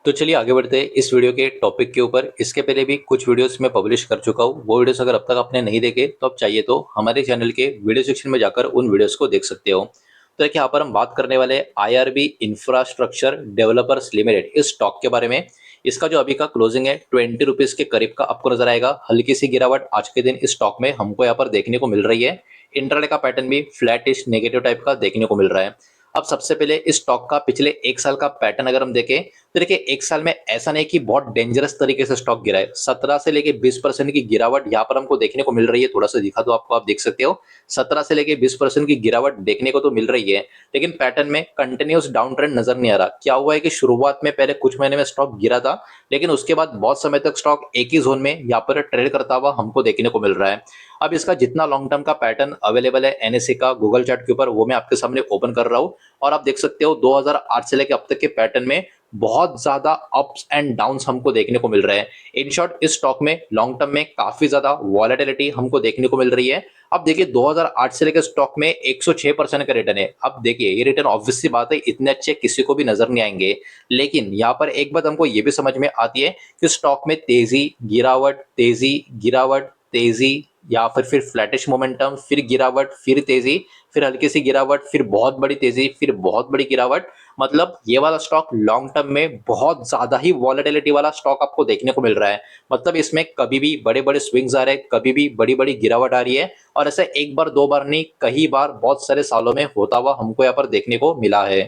तो चलिए आगे बढ़ते हैं इस वीडियो के टॉपिक के ऊपर। इसके पहले भी कुछ वीडियोस मैं पब्लिश कर चुका हूँ। वो वीडियोस अगर अब तक आपने नहीं देखे तो आप चाहिए तो हमारे चैनल के वीडियो सेक्शन में जाकर उन वीडियोस को देख सकते हो। तो देखिए यहाँ पर हम बात करने वाले आईआरबी इंफ्रास्ट्रक्चर डेवलपर्स लिमिटेड इस स्टॉक के बारे में। इसका जो अभी का क्लोजिंग है 20 रुपीज के करीब का आपको नजर आएगा। हल्की सी गिरावट आज के दिन इस स्टॉक में हमको यहाँ पर देखने को मिल रही है। इंट्राडे का पैटर्न भी फ्लैटिश नेगेटिव टाइप का देखने को मिल रहा है। अब सबसे पहले इस स्टॉक का पिछले एक साल का पैटर्न अगर हम देखें तो देखिए एक साल में ऐसा नहीं कि बहुत डेंजरस तरीके से स्टॉक गिरा है। 17 से लेके 20% की गिरावट यहाँ पर हमको देखने को मिल रही है। थोड़ा सा दिखा दो आपको, आप देख सकते हो 17 से लेके 20% की गिरावट देखने को तो मिल रही है, लेकिन पैटर्न में कंटिन्यूस डाउन ट्रेंड नजर नहीं आ रहा। क्या हुआ है कि शुरुआत में पहले कुछ महीने में स्टॉक गिरा था, लेकिन उसके बाद बहुत समय तक स्टॉक एक ही जोन में यहाँ पर ट्रेड करता हुआ हमको देखने को मिल रहा है। अब इसका जितना लॉन्ग टर्म का पैटर्न अवेलेबल है एनएससी का गूगल चार्ट के ऊपर, वो मैं आपके सामने ओपन कर रहा हूँ और आप देख सकते हो 2008 से लेकर अब तक के पैटर्न में बहुत ज्यादा अप्स एंड डाउन्स हमको देखने को मिल रहे हैं। इन शॉर्ट इस स्टॉक में लॉन्ग टर्म में काफी ज्यादा वॉलेटिलिटी हमको देखने को मिल रही है। अब देखिए 2008 से लेकर स्टॉक में 106% का रिटर्न है। अब देखिए ये रिटर्न ऑब्वियसली बात है इतने अच्छे किसी को भी नजर नहीं आएंगे, लेकिन यहाँ पर एक बात हमको ये भी समझ में आती है कि स्टॉक में तेजी गिरावट तेजी या फिर फ्लैटिश मोमेंटम, फिर गिरावट, फिर तेजी, फिर हल्की सी गिरावट, फिर बहुत बड़ी तेजी, फिर बहुत बड़ी गिरावट। मतलब ये वाला स्टॉक लॉन्ग टर्म में बहुत ज्यादा ही वॉलेटिलिटी वाला स्टॉक आपको देखने को मिल रहा है। मतलब इसमें कभी भी बड़े बड़े स्विंग्स आ रहे हैं, कभी भी बड़ी बड़ी गिरावट आ रही है, और ऐसा एक बार दो बार नहीं, कई बार बहुत सारे सालों में होता हुआ हमको यहाँ पर देखने को मिला है।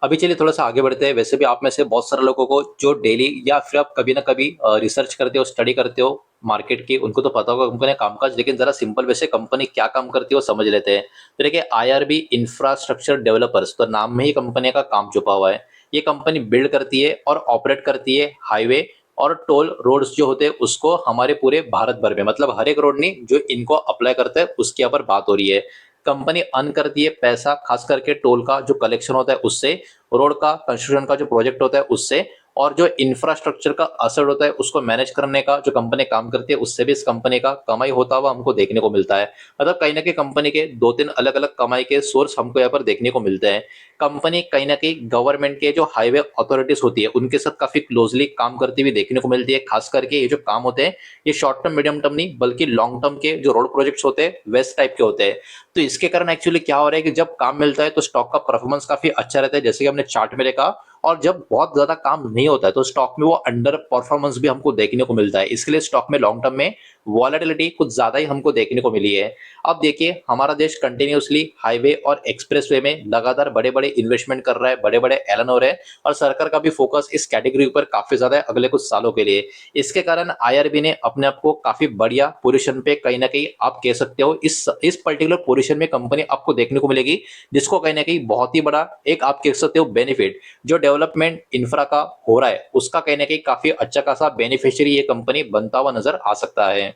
अभी चलिए थोड़ा सा आगे बढ़ते हैं। वैसे भी आप में से बहुत सारे लोगों को जो डेली या फिर आप कभी ना कभी रिसर्च करते हो, स्टडी करते हो मार्केट की, उनको तो पता होगा कंपनी का कामकाज, लेकिन जरा सिंपल वैसे कंपनी क्या काम करती है वो समझ लेते हैं। तो देखिए आईआरबी इंफ्रास्ट्रक्चर डेवलपर्स, तो नाम में ही कंपनी का काम छुपा हुआ है। ये कंपनी बिल्ड करती है और ऑपरेट करती है हाईवे और टोल रोड्स जो होते हैं उसको हमारे पूरे भारत भर में, मतलब हर एक रोड नहीं, जो इनको अप्लाई करता है उसके यहाँ पर बात हो रही है। कंपनी अर्न करती है पैसा खास करके टोल का जो कलेक्शन होता है उससे, रोड का कंस्ट्रक्शन का जो प्रोजेक्ट होता है उससे, और जो इंफ्रास्ट्रक्चर का असर होता है उसको मैनेज करने का जो कंपनी काम करती है उससे भी इस कंपनी का कमाई होता हुआ हमको देखने को मिलता है। मतलब कहीं ना कहीं कंपनी के दो तीन अलग अलग कमाई के सोर्स हमको यहाँ पर देखने को मिलते हैं। कंपनी कहीं ना कहीं गवर्नमेंट के जो हाईवे अथॉरिटीज होती है उनके साथ काफी क्लोजली काम करती हुई देखने को मिलती है। खास करके ये जो काम होते हैं ये शॉर्ट टर्म मीडियम टर्म नहीं बल्कि लॉन्ग टर्म के जो रोड प्रोजेक्ट्स होते हैं वेस्ट टाइप के होते हैं। तो इसके कारण एक्चुअली क्या हो रहा है कि जब काम मिलता है तो स्टॉक का परफॉर्मेंस काफी अच्छा रहता है, जैसे कि हमने चार्ट में देखा, और जब बहुत ज्यादा काम नहीं होता है तो स्टॉक में वो अंडर परफॉर्मेंस भी हमको देखने को मिलता है। इसके लिए स्टॉक में लॉन्ग टर्म में वॉलेटिलिटी कुछ ज्यादा ही हमको देखने को मिली है। अब देखिए हमारा देश कंटिन्यूसली हाईवे और एक्सप्रेसवे में लगातार बड़े बड़े इन्वेस्टमेंट कर रहा है, बड़े बड़े ऐलान हो रहे हैं, और सरकार का भी फोकस इस कैटेगरी पर काफी ज्यादा है अगले कुछ सालों के लिए। इसके कारण आईआरबी ने अपने आप को काफी बढ़िया पोजीशन पे कहीं ना कहीं आप कह सकते हो इस पर्टिकुलर पोजीशन में कंपनी आपको देखने को मिलेगी, जिसको कहीं ना कहीं बहुत ही बड़ा एक आप कह सकते हो बेनिफिट जो डेवलपमेंट इंफ्रा का हो रहा है उसका कहीं ना कहीं काफी अच्छा खासा बेनिफिशियरी ये कंपनी बनता हुआ नजर आ सकता है।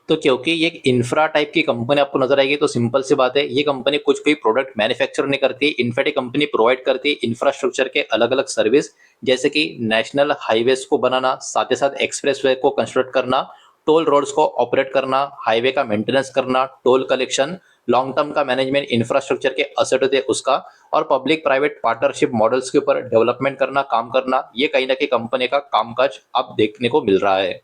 तो क्योंकि ये एक इंफ्रा टाइप की कंपनी आपको नजर आएगी तो सिंपल सी बात है, ये कंपनी कुछ भी प्रोडक्ट मैन्युफैक्चर नहीं करती, इनफैक्ट ये कंपनी प्रोवाइड करती है इंफ्रास्ट्रक्चर के अलग अलग सर्विस, जैसे कि नेशनल हाईवेज को बनाना, साथ ही साथ एक्सप्रेसवे को कंस्ट्रक्ट करना, टोल रोड्स को ऑपरेट करना, हाईवे का मेंटेनेंस करना, टोल कलेक्शन, लॉन्ग टर्म का मैनेजमेंट इंफ्रास्ट्रक्चर के असेट होते हैं उसका, और पब्लिक प्राइवेट पार्टनरशिप मॉडल्स के ऊपर डेवलपमेंट करना, काम करना, ये कहीं ना कहीं कंपनी का कामकाज अब देखने को मिल रहा है।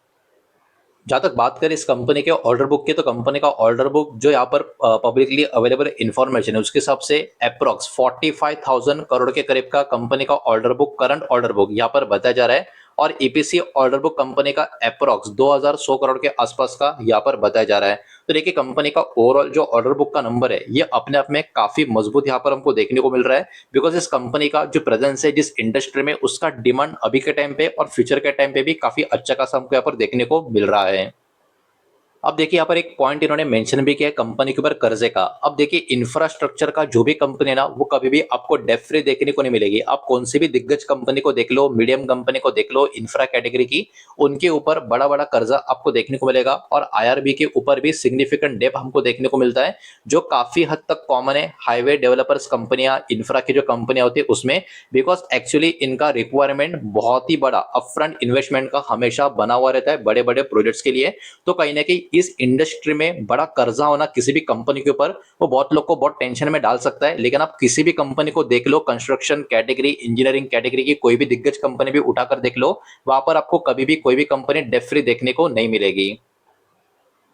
जहाँ तक बात करें इस कंपनी के ऑर्डर बुक की, तो कंपनी का ऑर्डर बुक जो यहाँ पर पब्लिकली अवेलेबल इंफॉर्मेशन है उसके हिसाब से अप्रोक्स 45,000 करोड़ के करीब का कंपनी का order book, current order book यहाँ पर बताया जा रहा है, और ईपीसी ऑर्डर बुक कंपनी का अप्रोक्स 2100 करोड़ के आसपास का यहाँ पर बताया जा रहा है। तो देखिए कंपनी का ओवरऑल जो ऑर्डर बुक का नंबर है ये अपने आप में काफी मजबूत यहाँ पर हमको देखने को मिल रहा है, बिकॉज इस कंपनी का जो प्रेजेंस है जिस इंडस्ट्री में उसका डिमांड अभी के टाइम पे और फ्यूचर के टाइम पे भी काफी अच्छा खासा हमको यहाँ पर देखने को मिल रहा है। अब देखिए यहाँ पर एक पॉइंट इन्होंने मेंशन भी किया है कंपनी के ऊपर कर्जे का। अब देखिए इंफ्रास्ट्रक्चर का जो भी कंपनी है ना वो कभी भी आपको डेट फ्री देखने को नहीं मिलेगी। आप कौन सी भी दिग्गज कंपनी को देख लो, मीडियम कंपनी को देख लो इंफ्रा कैटेगरी की, उनके ऊपर बड़ा बड़ा कर्जा आपको देखने को मिलेगा, और आईआरबी के ऊपर भी सिग्निफिकेंट डेप हमको देखने को मिलता है, जो काफी हद तक कॉमन है हाईवे डेवलपर्स कंपनियां, इंफ्रा की जो कंपनियां होती है उसमें, बिकॉज एक्चुअली इनका रिक्वायरमेंट बहुत ही बड़ा अपफ्रंट इन्वेस्टमेंट का हमेशा बना हुआ रहता है बड़े बड़े प्रोजेक्ट्स के लिए। तो कहीं ना कहीं इस इंडस्ट्री में बड़ा कर्जा होना किसी भी कंपनी के ऊपर वो बहुत लोग को बहुत टेंशन में डाल सकता है। लेकिन आप किसी भी कंपनी को देख लो, कंस्ट्रक्शन कैटेगरी, इंजीनियरिंग कैटेगरी की कोई भी दिग्गज कंपनी भी उठाकर देख लो, वहां पर आपको कभी भी कोई भी कंपनी डेट फ्री देखने को नहीं मिलेगी।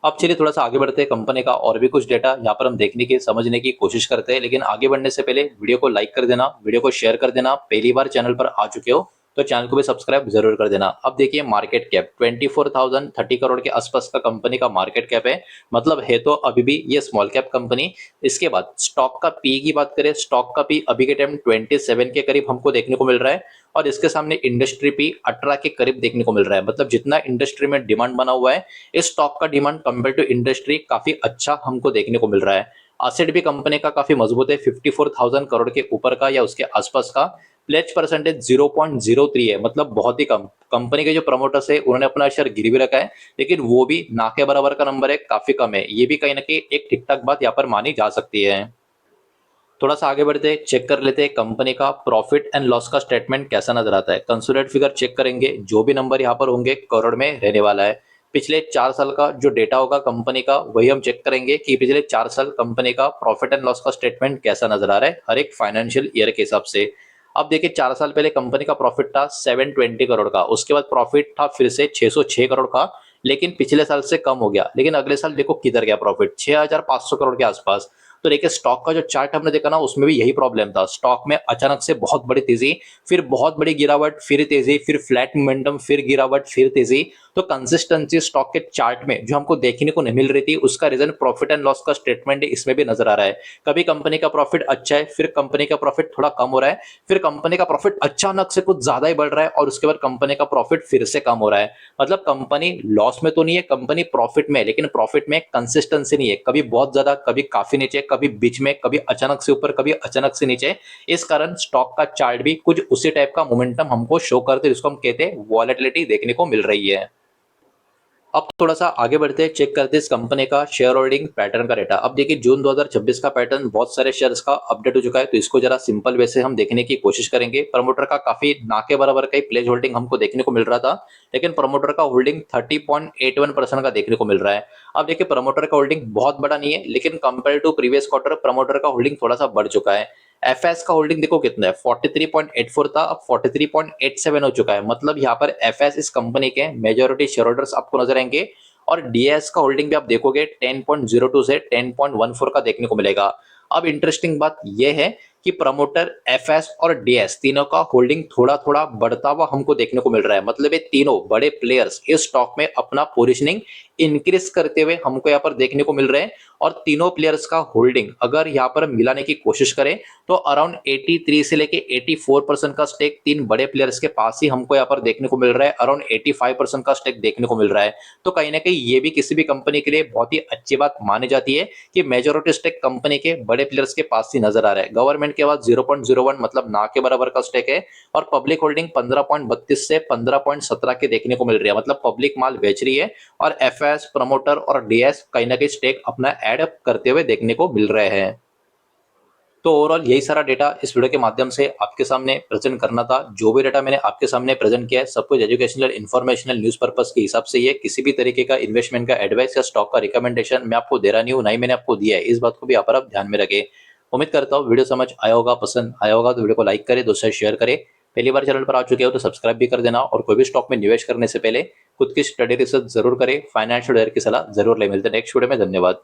अब चलिए थोड़ा सा आगे बढ़ते हैं, कंपनी का और भी कुछ डेटा यहाँ पर हम देखने की समझने की कोशिश करते हैं। लेकिन आगे बढ़ने से पहले वीडियो को लाइक कर देना, वीडियो को शेयर कर देना। पहली बार चैनल पर आ चुके हो तो चैनल को भी सब्सक्राइब जरूर कर देना। अब देखिए मार्केट कैप 24,030 करोड़ के आसपास का कंपनी का मार्केट कैप है, मतलब है तो अभी भी ये स्मॉल कैप कंपनी। इसके बाद स्टॉक का पी की बात करें, स्टॉक का पी अभी के टाइम 27 के करीब हमको देखने को मिल रहा है, और इसके सामने इंडस्ट्री पी 18 के करीब देखने को मिल रहा है। मतलब जितना इंडस्ट्री में डिमांड बना हुआ है, इस स्टॉक का डिमांड कंपेयर टू इंडस्ट्री काफी अच्छा हमको देखने को मिल रहा है। एसेट भी कंपनी का काफी मजबूत है, 54,000 करोड़ के ऊपर का या उसके आसपास का। प्लेज परसेंटेज 0.03 है, मतलब बहुत ही कम। कंपनी के जो प्रमोटर्स है उन्होंने अपना शेयर गिरवी रखा है, लेकिन वो भी ना के बराबर का नंबर है, काफी कम है। ये भी कहीं ना कहीं एक ठीक ठाक बात यहाँ पर मानी जा सकती है। थोड़ा सा आगे बढ़ते चेक कर लेते हैं कंपनी का प्रॉफिट एंड लॉस का स्टेटमेंट कैसा नजर आता है। कंसोलिडेटेड फिगर चेक करेंगे, जो भी नंबर यहाँ पर होंगे करोड़ में रहने वाला है। पिछले 4 साल का जो डेटा होगा कंपनी का, वही हम चेक करेंगे कि पिछले 4 साल कंपनी का प्रॉफिट एंड लॉस का स्टेटमेंट कैसा नजर आ रहा है हर एक फाइनेंशियल ईयर के हिसाब से। अब देखिए 4 साल पहले कंपनी का प्रॉफिट था 720 करोड़ का, उसके बाद प्रॉफिट था फिर से 606 करोड़ का, लेकिन पिछले साल से कम हो गया। लेकिन अगले साल देखो किधर गया प्रॉफिट, 6,500 करोड़ के आसपास। तो देखिए स्टॉक का जो चार्ट हमने देखा ना, उसमें भी यही प्रॉब्लम था। स्टॉक में अचानक से बहुत बड़ी तेजी, फिर बहुत बड़ी गिरावट, फिर तेजी, फिर फ्लैट मोमेंटम, फिर गिरावट, फिर तेजी। तो कंसिस्टेंसी स्टॉक के चार्ट में जो हमको देखने को नहीं मिल रही थी, उसका रीजन प्रॉफिट एंड लॉस का स्टेटमेंट इसमें भी नजर आ रहा है। कभी कंपनी का प्रॉफिट अच्छा है, फिर कंपनी का प्रॉफिट थोड़ा कम हो रहा है, फिर कंपनी का प्रॉफिट अचानक से कुछ ज्यादा ही बढ़ रहा है, और उसके बाद कंपनी का प्रॉफिट फिर से कम हो रहा है। मतलब कंपनी लॉस में तो नहीं है, कंपनी प्रॉफिट में है, लेकिन प्रॉफिट में कंसिस्टेंसी नहीं है। कभी बहुत ज्यादा, कभी काफी नीचे, कभी बीच में, कभी अचानक से ऊपर, कभी अचानक से नीचे। इस कारण स्टॉक का चार्ट भी कुछ उसी टाइप का मोमेंटम हमको शो करते, जिसको हम कहते हैं वॉलेटिलिटी देखने को मिल रही है। अब थोड़ा सा आगे बढ़ते हैं, चेक करते हैं इस कंपनी का शेयर होल्डिंग पैटर्न का डेटा। अब देखिए जून 2026 का पैटर्न बहुत सारे शेयर्स का अपडेट हो चुका है, तो इसको जरा सिंपल वे से हम देखने की कोशिश करेंगे। प्रमोटर का काफी ना के बराबर का ही प्लेज होल्डिंग हमको देखने को मिल रहा था, लेकिन प्रमोटर का होल्डिंग 30.81% का देखने को मिल रहा है। अब देखिए प्रमोटर का होल्डिंग बहुत बड़ा नहीं है, लेकिन compare to previous quarter promoter का होल्डिंग थोड़ा सा बढ़ चुका है। एफएस का होल्डिंग देखो कितना है, 43.84 था, अब 43.87 हो चुका है। मतलब यहाँ पर एफएस इस कंपनी के मेजोरिटी शेयर होल्डर्स आपको नजर आएंगे। और डीएस का होल्डिंग भी आप देखोगे 10.02 से 10.14 का देखने को मिलेगा। अब इंटरेस्टिंग बात यह है कि प्रमोटर, एफएस और डीएस तीनों का होल्डिंग थोड़ा थोड़ा बढ़ता हुआ हमको देखने को मिल रहा है। मतलब ये तीनों बड़े प्लेयर्स इस स्टॉक में अपना पोजीशनिंग इंक्रीज करते हुए हमको यहाँ पर देखने को मिल रहे हैं। और तीनों प्लेयर्स का होल्डिंग अगर यहाँ पर मिलाने की कोशिश करें तो अराउंड 83 से लेके 84% का स्टेक तीन बड़े प्लेयर्स के पास ही हमको यहाँ पर देखने को मिल रहा है। अराउंड 85% का स्टेक देखने को मिल रहा है। तो कहीं ना कहीं ये भी किसी भी कंपनी के लिए बहुत ही अच्छी बात मानी जाती है कि मेजोरिटी स्टेक कंपनी के बड़े प्लेयर्स के पास ही नजर आ रहा है। गवर्नमेंट के बाद 0.01 मतलब ना के बराबर का स्टेक है, और पब्लिक होल्डिंग 15.32 से 15.17 के देखने को मिल रही है। मतलब पब्लिक माल बेच रही है, और एफएस, प्रमोटर और डीएस कहीं ना कहीं स्टेक अपना ऐड अप करते हुए देखने को मिल रहे हैं। तो ओवरऑल यही सारा डेटा इस वीडियो के माध्यम से आपके सामने प्रेजेंट करना था। जो भी डेटा मैंने आपके सामने प्रेजेंट किया है सब कुछ एजुकेशनल, इन्फॉर्मेशनल, न्यूज पर्पस के हिसाब से ही है। किसी भी तरीके का इन्वेस्टमेंट का एडवाइस या स्टॉक का रिकमेंडेशन मैं आपको दे रहा नहीं हूँ, ना ही मैंने आपको दिया है। इस बात को भी यहाँ पर आप ध्यान में रखें। उम्मीद करता हूँ वीडियो समझ आया होगा, पसंद आया होगा तो वीडियो को लाइक करें, दोस्तों से शेयर करें। पहली बार चैनल पर आ चुके हो तो सब्सक्राइब भी कर देना, और कोई भी स्टॉक में निवेश करने से पहले खुद की स्टडी रिसर्च जरूर करें, फाइनेंशियल एडवाइजर की सलाह जरूर ले। मिलते हैं नेक्स्ट वीडियो में, धन्यवाद।